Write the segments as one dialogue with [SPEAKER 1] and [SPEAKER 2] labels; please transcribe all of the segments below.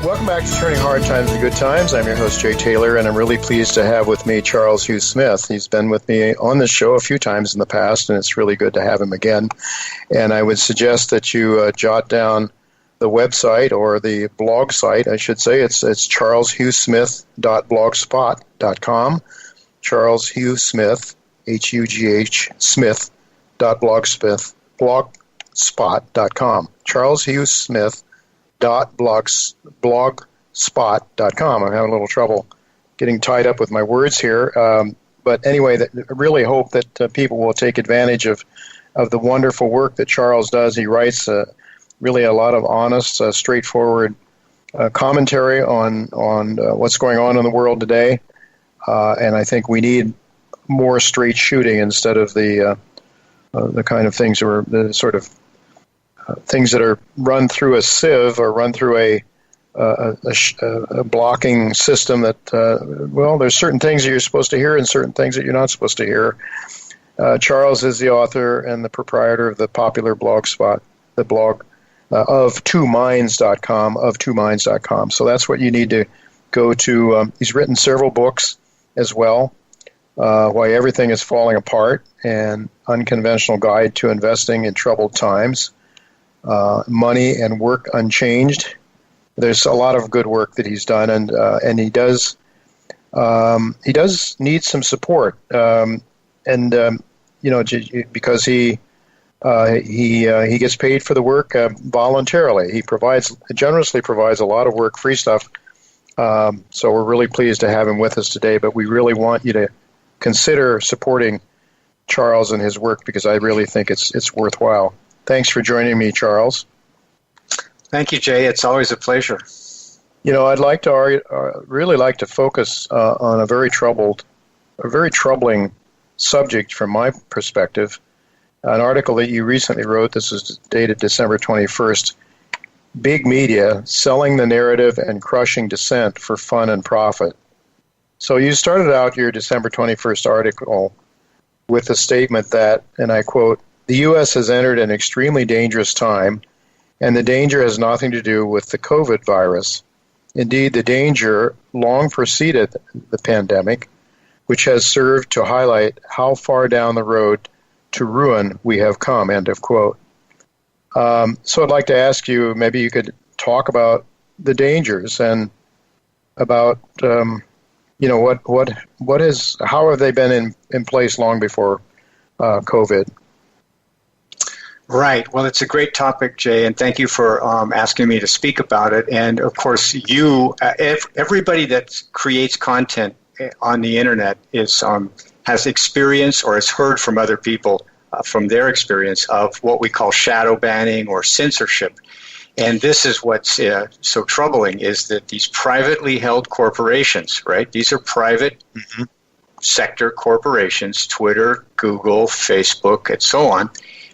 [SPEAKER 1] Welcome back to Turning Hard Times to Good Times. I'm your host, Jay Taylor, and I'm really pleased to have with me Charles Hugh Smith. He's been with me on this show a few times in the past, and it's really good to have him again. And I would suggest that you jot down the website, or the blog site, I should say. It's charleshughsmith.blogspot.com. Charles Hugh Smith, H-U-G-H, Smith.blogspot.com. Charles Hugh Smith blogspot.com. I'm having a little trouble getting tied up with my words here. But anyway, I really hope that people will take advantage of the wonderful work that Charles does. He writes really a lot of honest, straightforward commentary on what's going on in the world today. And I think we need more straight shooting instead of the kind of things or the sort of things that are run through a sieve or run through a blocking system that, there's certain things that you're supposed to hear and certain things that you're not supposed to hear. Charles is the author and the proprietor of the popular blog spot, the blog of twominds.com. So that's what you need to go to. He's written several books as well, Why Everything is Falling Apart, and Unconventional Guide to Investing in Troubled Times. Money and Work Unchanged. There's a lot of good work that he's done, and he does need some support, because he gets paid for the work voluntarily. He generously provides a lot of work, free stuff. So we're really pleased to have him with us today. But we really want you to consider supporting Charles and his work, because I really think it's worthwhile. Thanks for joining me, Charles.
[SPEAKER 2] Thank you, Jay. It's always a pleasure.
[SPEAKER 1] I'd like to really like to focus on a very troubling subject from my perspective. An article that you recently wrote. This is dated December 21st. Big media selling the narrative and crushing dissent for fun and profit. So you started out your December 21st article with a statement that, and I quote, "The U.S. has entered an extremely dangerous time, and the danger has nothing to do with the COVID virus. Indeed, the danger long preceded the pandemic, which has served to highlight how far down the road to ruin we have come," end of quote. So I'd like to ask you, maybe you could talk about the dangers and about, how have they been in place long before COVID?
[SPEAKER 2] Right. Well, it's a great topic, Jay, and thank you for asking me to speak about it. And of course, everybody that creates content on the internet has experience or has heard from other people from their experience of what we call shadow banning or censorship. And this is what's so troubling, is that these privately held corporations, right? These are private sector corporations, Twitter, Google, Facebook, and so on,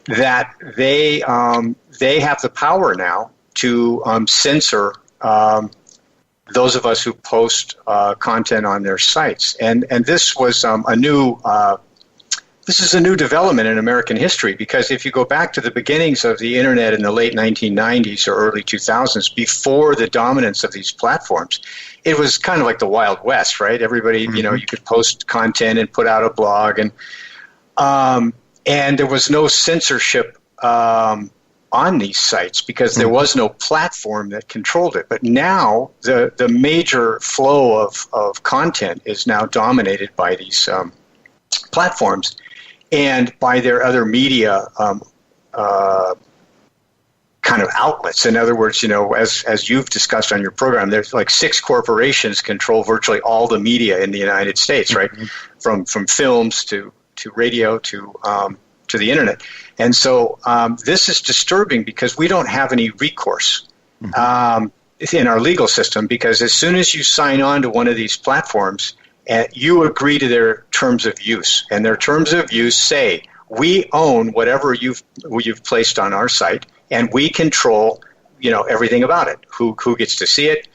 [SPEAKER 2] that they have the power now to censor those of us who post content on their sites. And this was this is a new development in American history, because if you go back to the beginnings of the internet in the late 1990s or early 2000s, before the dominance of these platforms, it was kind of like the Wild West, right? Everybody, you could post content and put out a blog, and there was no censorship on these sites because there was no platform that controlled it. But now the major flow of content is now dominated by these platforms and by their other media kind of outlets. In other words, as you've discussed on your program, there's like 6 corporations control virtually all the media in the United States, right? From films to radio to the internet. And so this is disturbing because we don't have any recourse in our legal system, because as soon as you sign on to one of these platforms, you agree to their terms of use. And their terms of use say, we own whatever you've placed on our site, and we control everything about it, who gets to see it,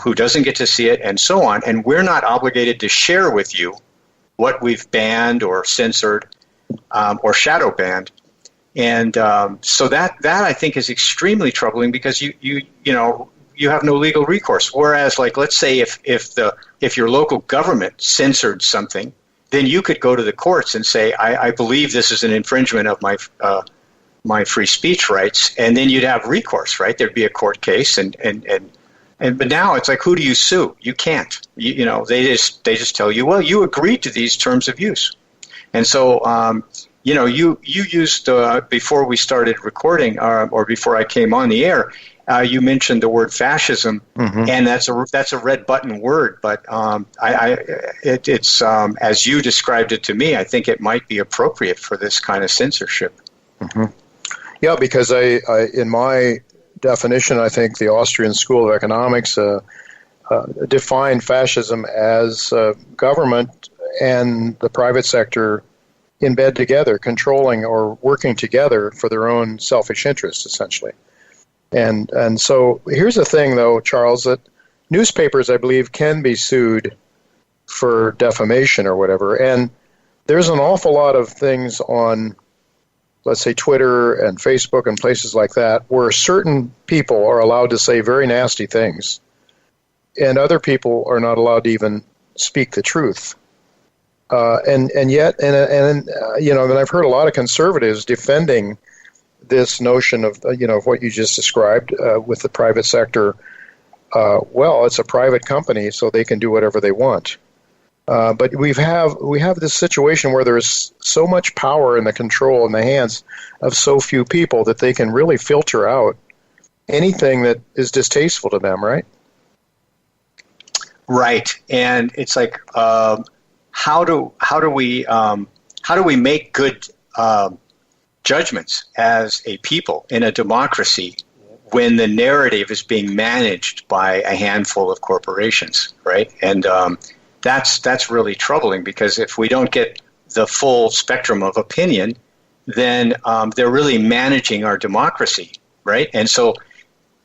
[SPEAKER 2] who doesn't get to see it, and so on. And we're not obligated to share with you what we've banned or censored or shadow banned. And so that I think is extremely troubling, because you have no legal recourse. Whereas, like, let's say if your local government censored something, then you could go to the courts and say, I believe this is an infringement of my free speech rights, and then you'd have recourse, right? There'd be a court case, but now it's like, who do you sue? You can't. They just tell you, well, you agreed to these terms of use, and so you used before we started recording or before I came on the air. You mentioned the word fascism, and that's a red button word. But it's as you described it to me, I think it might be appropriate for this kind of censorship.
[SPEAKER 1] Mm-hmm. Yeah, because I in my definition, I think the Austrian School of Economics defined fascism as government and the private sector in bed together, controlling or working together for their own selfish interests, essentially. And so here's the thing, though, Charles, that newspapers, I believe, can be sued for defamation or whatever. And there's an awful lot of things on, let's say, Twitter and Facebook and places like that, where certain people are allowed to say very nasty things, and other people are not allowed to even speak the truth. And I've heard a lot of conservatives defending this notion of of what you just described with the private sector. Well, it's a private company, so they can do whatever they want. But we have this situation where there's so much power and the control in the hands of so few people that they can really filter out anything that is distasteful to them, right?
[SPEAKER 2] Right, and it's like, how do we make good judgments as a people in a democracy when the narrative is being managed by a handful of corporations, right? And that's really troubling, because if we don't get the full spectrum of opinion, then they're really managing our democracy, right? And so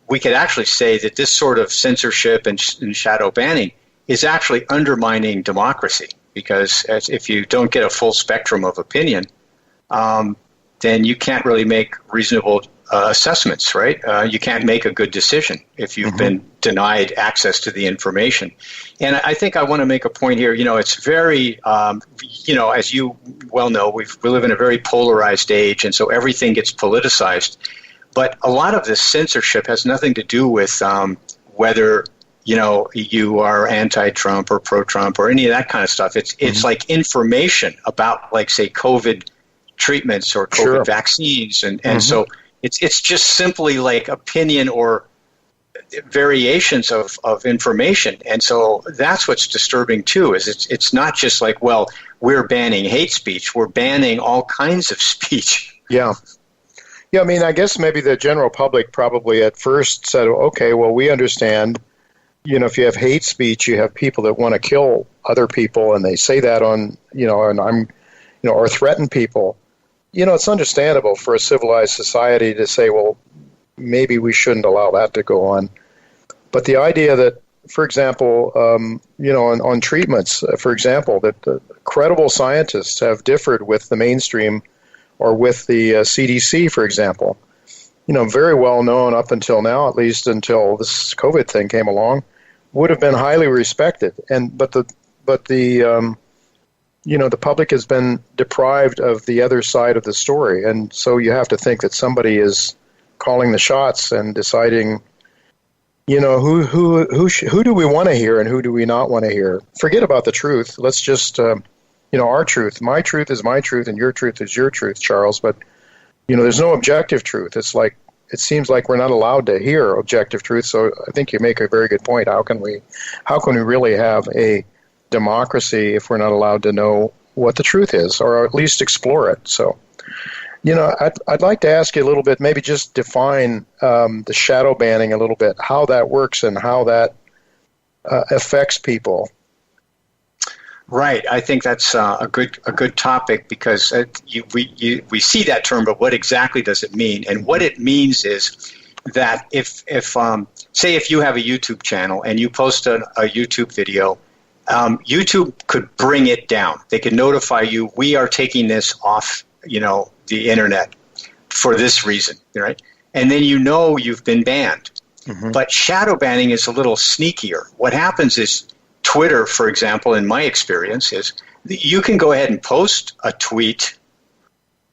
[SPEAKER 2] we could actually say that this sort of censorship and shadow banning is actually undermining democracy, because if you don't get a full spectrum of opinion, then you can't really make reasonable assessments, right? You can't make a good decision if you've been denied access to the information. And I think I want to make a point here. It's very, as you well know, we live in a very polarized age, and so everything gets politicized. But a lot of this censorship has nothing to do with whether you are anti-Trump or pro-Trump or any of that kind of stuff. It's like information about, like, say, COVID treatments or COVID vaccines, and so it's just simply like opinion or variations of information. And so that's what's disturbing too, is it's not just like, well, we're banning hate speech, we're banning all kinds of speech.
[SPEAKER 1] Yeah, I mean, I guess maybe the general public probably at first said, okay, well, we understand, if you have hate speech, you have people that want to kill other people, and they say that on, and I'm, or threaten people. It's understandable for a civilized society to say, well, maybe we shouldn't allow that to go on. But the idea that, for example, on treatments, for example, that credible scientists have differed with the mainstream or with the CDC, for example, very well known up until now, at least until this COVID thing came along, would have been highly respected. But the public has been deprived of the other side of the story, and so you have to think that somebody is calling the shots and deciding, who do we want to hear and who do we not want to hear. Forget about the truth. Let's just, our truth. My truth is my truth, and your truth is your truth, Charles. But there's no objective truth. It's like, it seems like we're not allowed to hear objective truth. So I think you make a very good point. How can we really have a democracy if we're not allowed to know what the truth is, or at least explore it? So, I'd like to ask you a little bit, maybe just define the shadow banning a little bit, how that works and how that affects people.
[SPEAKER 2] Right. I think that's a good topic, because we see that term, but what exactly does it mean? And what it means is that if say if you have a YouTube channel and you post a YouTube video, YouTube could bring it down. They could notify you, we are taking this off, the internet for this reason, right? And then you've been banned. But shadow banning is a little sneakier. What happens is Twitter, for example, in my experience, is you can go ahead and post a tweet,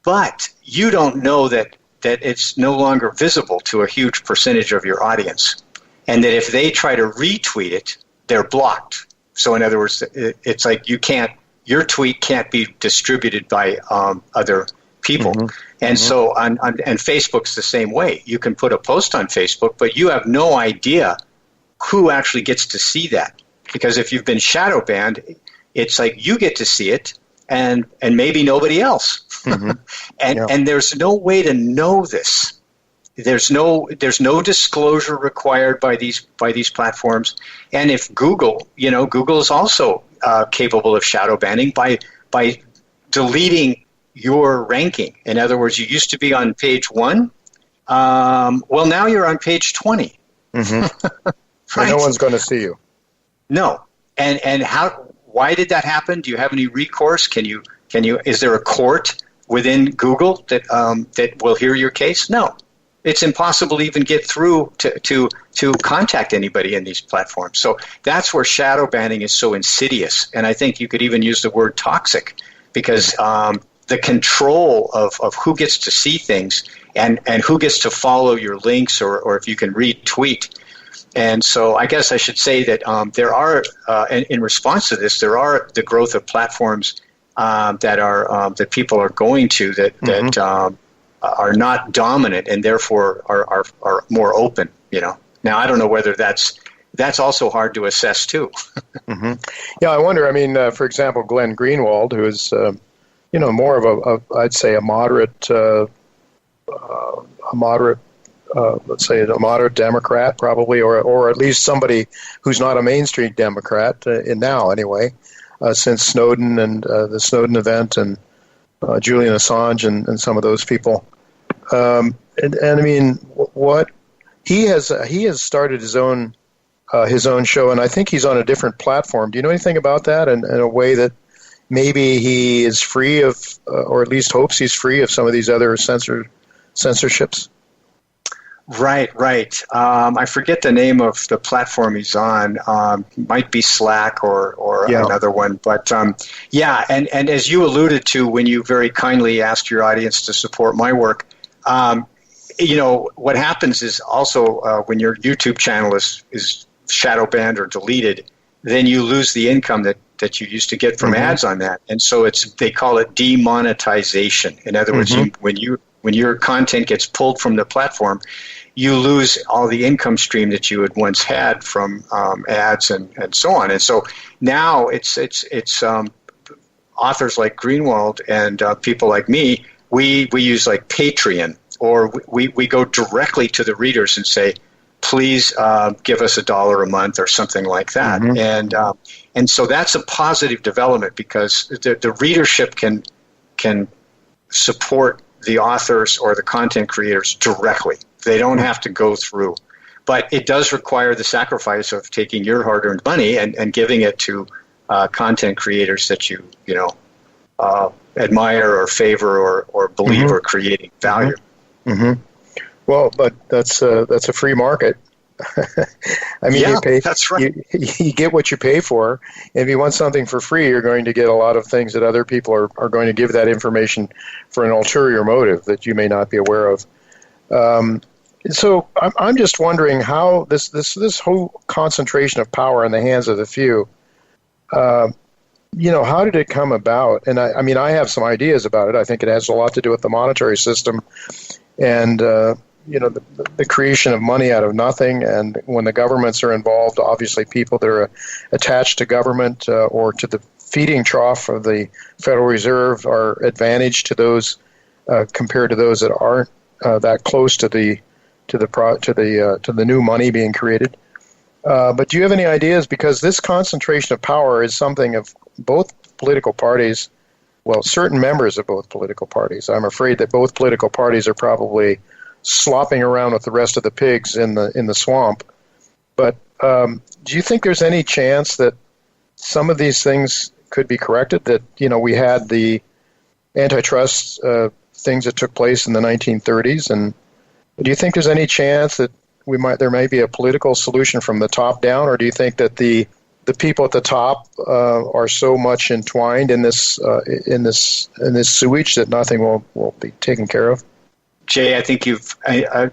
[SPEAKER 2] but you don't know that it's no longer visible to a huge percentage of your audience. And that if they try to retweet it, they're blocked. So in other words, it's like your tweet can't be distributed by other people. And so and Facebook's the same way. You can put a post on Facebook, but you have no idea who actually gets to see that. Because if you've been shadow banned, it's like you get to see it and maybe nobody else. And there's no way to know this. There's no disclosure required by these platforms. And if Google is also capable of shadow banning by deleting your ranking. In other words, you used to be on page 1. Well, now you're on page 20.
[SPEAKER 1] Right? No one's going to see you.
[SPEAKER 2] No. And why did that happen? Do you have any recourse? Can you? Is there a court within Google that will hear your case? No. It's impossible to even get through to contact anybody in these platforms. So that's where shadow banning is so insidious. And I think you could even use the word toxic, because the control of who gets to see things and who gets to follow your links or if you can retweet. And so I guess I should say that there are, in response to this, there are the growth of platforms that people are going to that are not dominant and therefore are more open. Now I don't know whether that's also hard to assess too.
[SPEAKER 1] Yeah, I wonder. I mean, for example, Glenn Greenwald, who is more of I'd say a moderate, let's say a moderate Democrat probably, or at least somebody who's not a mainstream Democrat now anyway, since Snowden and the Snowden event and Julian Assange and some of those people. And I mean, what he has started his own show, and I think he's on a different platform. Do you know anything about that? And in a way that maybe he is free of, or at least hopes he's free of some of these other censorships?
[SPEAKER 2] Right. I forget the name of the platform he's on. Might be Slack or another one. But and as you alluded to when you very kindly asked your audience to support my work, what happens is also when your YouTube channel is shadow banned or deleted, then you lose the income that you used to get from ads on that. And so they call it demonetization. In other words, when your content gets pulled from the platform, you lose all the income stream that you had once had from ads and so on. And so now it's authors like Greenwald and people like me, we use like Patreon, or we go directly to the readers and say, please give us $1 a month or something like that. And so that's a positive development, because the readership can support the authors or the content creators directly. They don't have to go through. But it does require the sacrifice of taking your hard-earned money and giving it to content creators that you admire or favor or believe are creating value.
[SPEAKER 1] Well, but that's a free market. I mean,
[SPEAKER 2] that's right.
[SPEAKER 1] You get what you pay for. If you want something for free, you're going to get a lot of things that other people are going to give that information for an ulterior motive that you may not be aware of. So I'm just wondering how this whole concentration of power in the hands of the few, how did it come about? And I mean, I have some ideas about it. I think it has a lot to do with the monetary system and the creation of money out of nothing. And when the governments are involved, obviously people that are attached to government or to the feeding trough of the Federal Reserve are advantaged to those compared to those that aren't that close to the new money being created. But do you have any ideas? Because this concentration of power is something of both political parties. Well, certain members of both political parties. I'm afraid that both political parties are probably slopping around with the rest of the pigs in the swamp. But do you think there's any chance that some of these things could be corrected? That we had the antitrust things that took place in the 1930s, and do you think there's any chance that there may be a political solution from the top down, or do you think that the people at the top are so much entwined in this sewage that nothing will be taken care of?
[SPEAKER 2] Jay, I think you've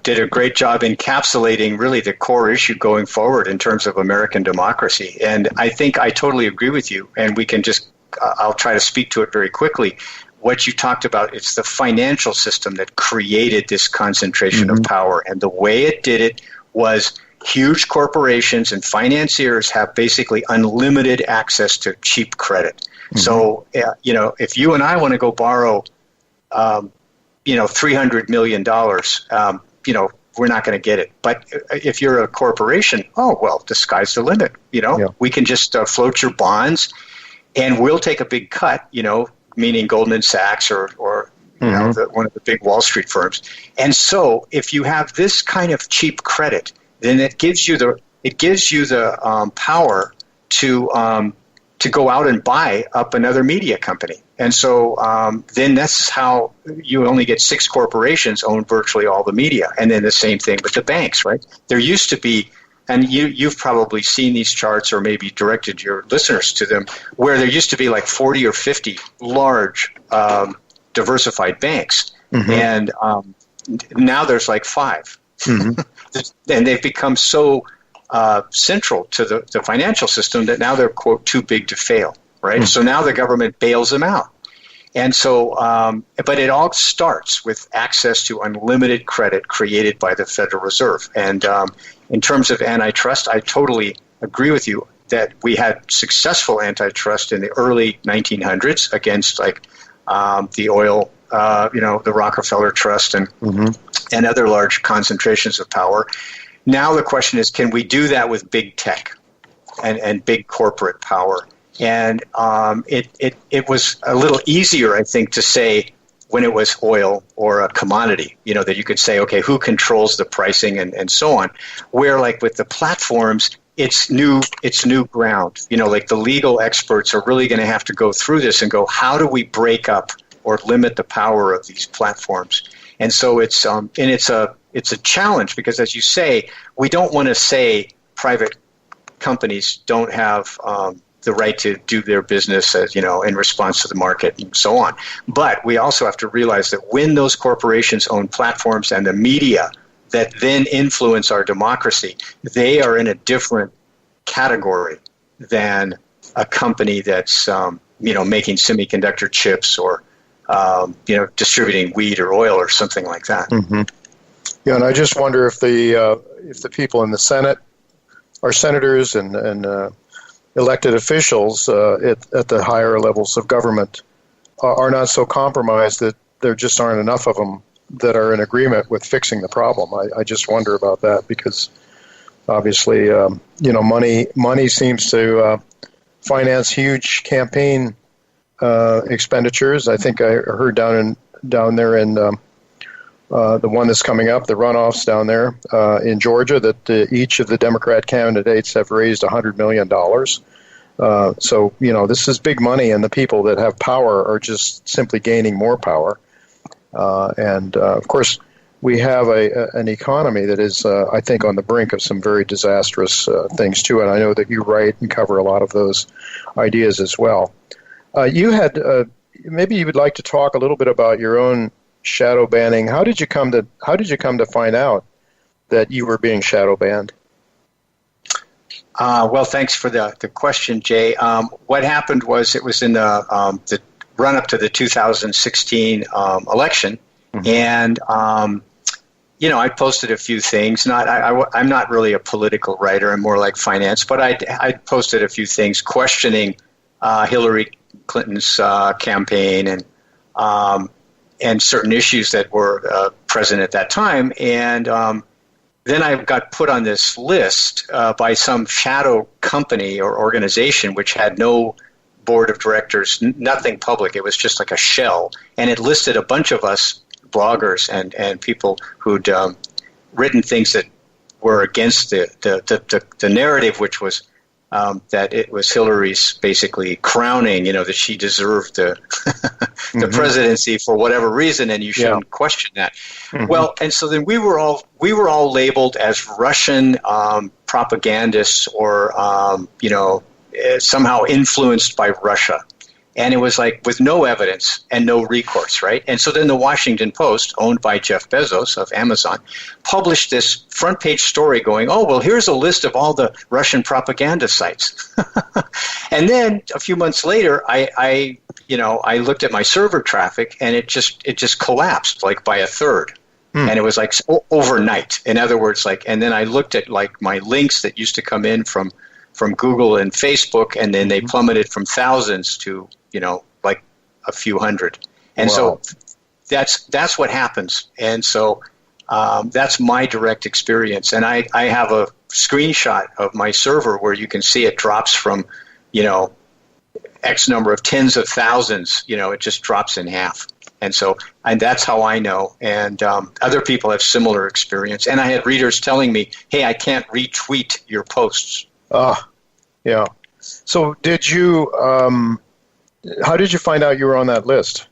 [SPEAKER 2] did a great job encapsulating really the core issue going forward in terms of American democracy. And I think I totally agree with you. And we can just, I'll try to speak to it very quickly. What you talked about, it's the financial system that created this concentration of power. And the way it did it was huge corporations and financiers have basically unlimited access to cheap credit. So, if you and I want to go borrow, $300 million, we're not going to get it. But if you're a corporation, the sky's the limit. We can just float your bonds and we'll take a big cut, meaning Goldman Sachs or one of the big Wall Street firms. And so if you have this kind of cheap credit, then it gives you the power to go out and buy up another media company. And so then that's how you only get 6 corporations own virtually all the media. And then the same thing with the banks, right? There used to be, and you've probably seen these charts or maybe directed your listeners to them, where there used to be like 40 or 50 large diversified banks. And now there's like 5. And they've become so central to the financial system that now they're, quote, too big to fail. Right? So now the government bails them out. And so, but it all starts with access to unlimited credit created by the Federal Reserve. And in terms of antitrust, I totally agree with you that we had successful antitrust in the early 1900s against the oil, the Rockefeller Trust and other large concentrations of power. Now the question is, can we do that with big tech and big corporate power? And it was a little easier, I think, to say when it was oil or a commodity, that you could say, okay, who controls the pricing and so on. Where like with the platforms, it's new ground. Like the legal experts are really going to have to go through this and go, how do we break up or limit the power of these platforms? And so it's a challenge because, as you say, we don't want to say private companies don't have the right to do their business, in response to the market and so on. But we also have to realize that when those corporations own platforms and the media that then influence our democracy, they are in a different category than a company that's, making semiconductor chips or, distributing weed or oil or something like that.
[SPEAKER 1] Yeah, and I just wonder if the people in the Senate, our senators and elected officials at the higher levels of government are not so compromised that there just aren't enough of them that are in agreement with fixing the problem. I just wonder about that because obviously, money seems to finance huge campaign expenditures. I think I heard down there in the one that's coming up, the runoffs down there in Georgia, that each of the Democrat candidates have raised $100 million. So, this is big money, and the people that have power are just simply gaining more power. And of course, we have an economy that is, I think, on the brink of some very disastrous things, too. And I know that you write and cover a lot of those ideas as well. You had, maybe you would like to talk a little bit about your own shadow banning. How did you come to find out that you were being shadow banned?
[SPEAKER 2] Well, thanks for the question, Jay. What happened was it was in the run-up to the 2016 election, and I posted a few things. I'm not really a political writer. I'm more like finance, but I posted a few things questioning Hillary Clinton's campaign and certain issues that were present at that time. And then I got put on this list by some shadow company or organization which had no board of directors, nothing public. It was just like a shell. And it listed a bunch of us bloggers and people who'd written things that were against the narrative, which was that it was Hillary's basically crowning, that she deserved the presidency for whatever reason, and you shouldn't question that. Well, and so then we were all labeled as Russian propagandists or somehow influenced by Russia. And it was like with no evidence and no recourse, right? And so then the Washington Post, owned by Jeff Bezos of Amazon, published this front page story going, oh, well, here's a list of all the Russian propaganda sites. And then a few months later, I looked at my server traffic and it just collapsed like by a third. And it was like overnight. In other words, and then I looked at like my links that used to come in from Google and Facebook, and then they plummeted from thousands to, like a few hundred. And so that's what happens. And so that's my direct experience. And I have a screenshot of my server where you can see it drops from, X number of tens of thousands, it just drops in half. And that's how I know. And other people have similar experience. And I had readers telling me, hey, I can't retweet your posts.
[SPEAKER 1] Yeah. So did you, how did you find out you were on that list?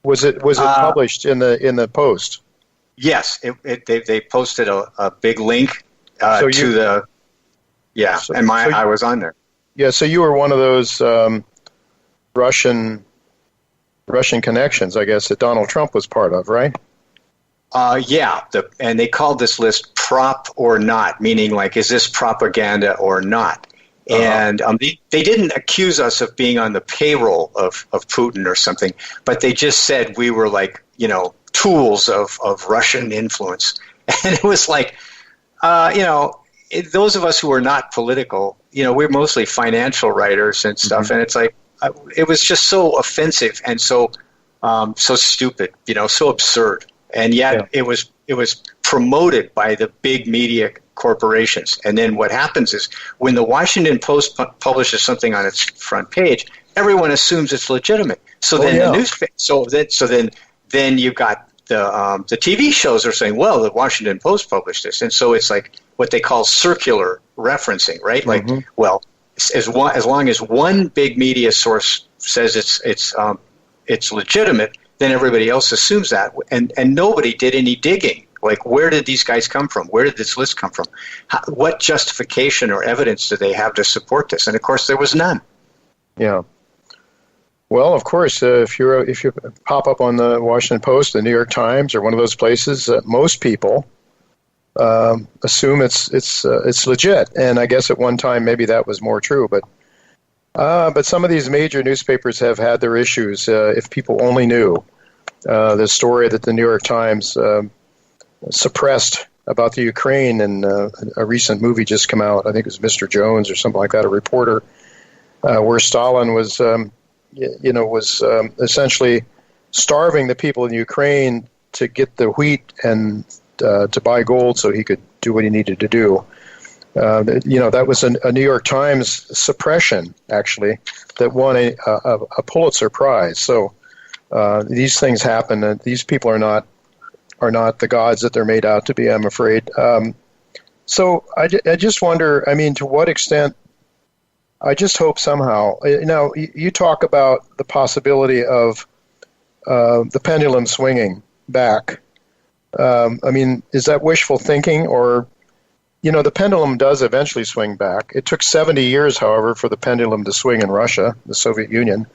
[SPEAKER 1] Was it published in the post?
[SPEAKER 2] Yes. They posted a big link I was on there.
[SPEAKER 1] Yeah. So you were one of those Russian connections, I guess, that Donald Trump was part of, right?
[SPEAKER 2] And they called this list prop or not, meaning like, is this propaganda or not? And they didn't accuse us of being on the payroll of Putin or something, but they just said we were like, tools of Russian influence. And it was like, those of us who are not political, we're mostly financial writers and stuff. And it's like, it was just so offensive and so stupid, so absurd. And yet it was promoted by the big media corporations. And then what happens is when the Washington Post publishes something on its front page, everyone assumes it's legitimate. So then you've got the TV shows are saying, well, the Washington Post published this. And so it's like what they call circular referencing, right? Like, well, as long as one big media source says it's legitimate, then everybody else assumes that, and nobody did any digging. Like, where did these guys come from? Where did this list come from? What justification or evidence do they have to support this? And of course, there was none. Yeah.
[SPEAKER 1] Well, of course, if you pop up on the Washington Post, the New York Times, or one of those places, most people assume it's legit. And I guess at one time maybe that was more true, but some of these major newspapers have had their issues. If people only knew the story that the New York Times suppressed about the Ukraine, and a recent movie just came out, I think it was Mr. Jones or something like that, a reporter, where Stalin was essentially starving the people in Ukraine to get the wheat and to buy gold so he could do what he needed to do. That was a New York Times suppression, actually, that won a Pulitzer Prize. So these things happen, and these people are not the gods that they're made out to be, I'm afraid. So I just wonder, to what extent, I just hope somehow, you talk about the possibility of the pendulum swinging back. Is that wishful thinking, or, the pendulum does eventually swing back. It took 70 years, however, for the pendulum to swing in Russia, the Soviet Union,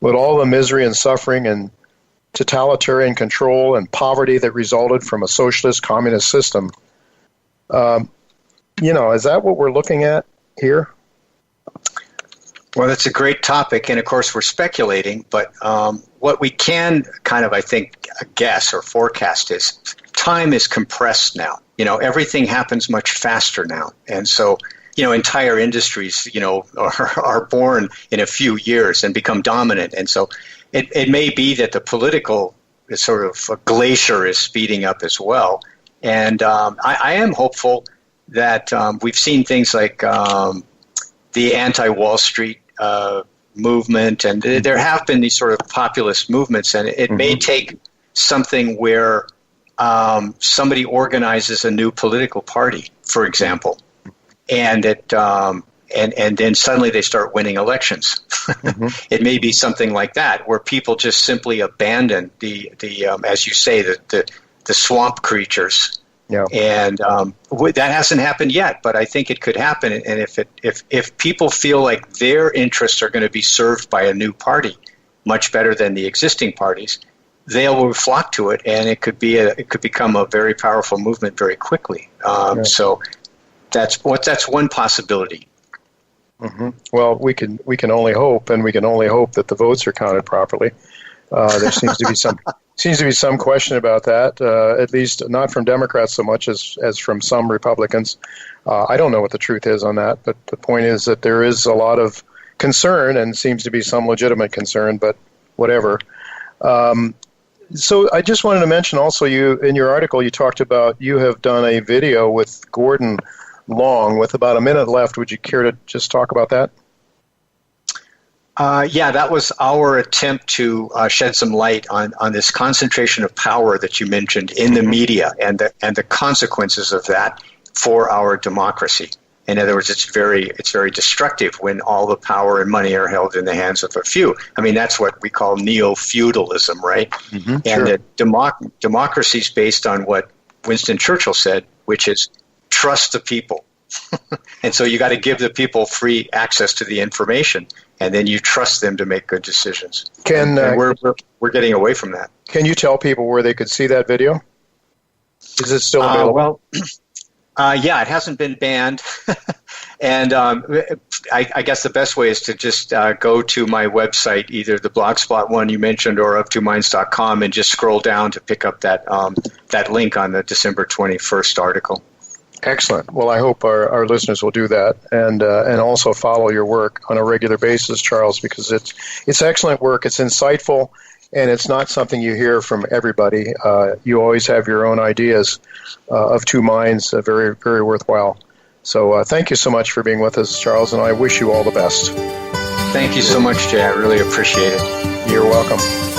[SPEAKER 1] with all the misery and suffering and totalitarian control and poverty that resulted from a socialist communist system. Is that what we're looking at here?
[SPEAKER 2] Well, that's a great topic, and of course we're speculating, but what we can kind of, I think, guess or forecast is time is compressed now. Everything happens much faster now, and so, entire industries, are born in a few years and become dominant, and so it may be that the political sort of glacier is speeding up as well, and I am hopeful that we've seen things like the anti-Wall Street movement, and there have been these sort of populist movements, and it may take something where somebody organizes a new political party, for example, and and then suddenly they start winning elections. Mm-hmm. It may be something like that, where people just simply abandon the as you say, the swamp creatures.
[SPEAKER 1] Yeah.
[SPEAKER 2] And that hasn't happened yet, but I think it could happen. And if people feel like their interests are going to be served by a new party much better than the existing parties, they will flock to it, and it could become a very powerful movement very quickly. So that's one possibility.
[SPEAKER 1] Mm-hmm. Well, we can only hope, and we can only hope that the votes are counted properly. There seems to be some question about that, at least not from Democrats so much as from some Republicans. I don't know what the truth is on that, but the point is that there is a lot of concern, and seems to be some legitimate concern, but whatever. So I just wanted to mention also, you in your article you talked about you have done a video with Gordon Long with about a minute left. Would you care to just talk about that?
[SPEAKER 2] Yeah, that was our attempt to shed some light on this concentration of power that you mentioned in the media and the consequences of that for our democracy. In other words, it's very destructive when all the power and money are held in the hands of a few. I mean, that's what we call neo-feudalism, right? Mm-hmm, and sure. Democracy is based on what Winston Churchill said, which is trust the people. And so you got to give the people free access to the information, and then you trust them to make good decisions. And we're getting away from that.
[SPEAKER 1] Can you tell people where they could see that video? Is it still available?
[SPEAKER 2] Yeah, it hasn't been banned. And I guess the best way is to just go to my website, either the Blogspot one you mentioned or up2minds.com, and just scroll down to pick up that link on the December 21st article.
[SPEAKER 1] Excellent. Well, I hope our listeners will do that and also follow your work on a regular basis, Charles, because it's excellent work. It's insightful, and it's not something you hear from everybody. You always have your own ideas of two minds, very, very worthwhile. So thank you so much for being with us, Charles, and I wish you all the best.
[SPEAKER 2] Thank you so much, Jay. I really appreciate it.
[SPEAKER 1] You're welcome.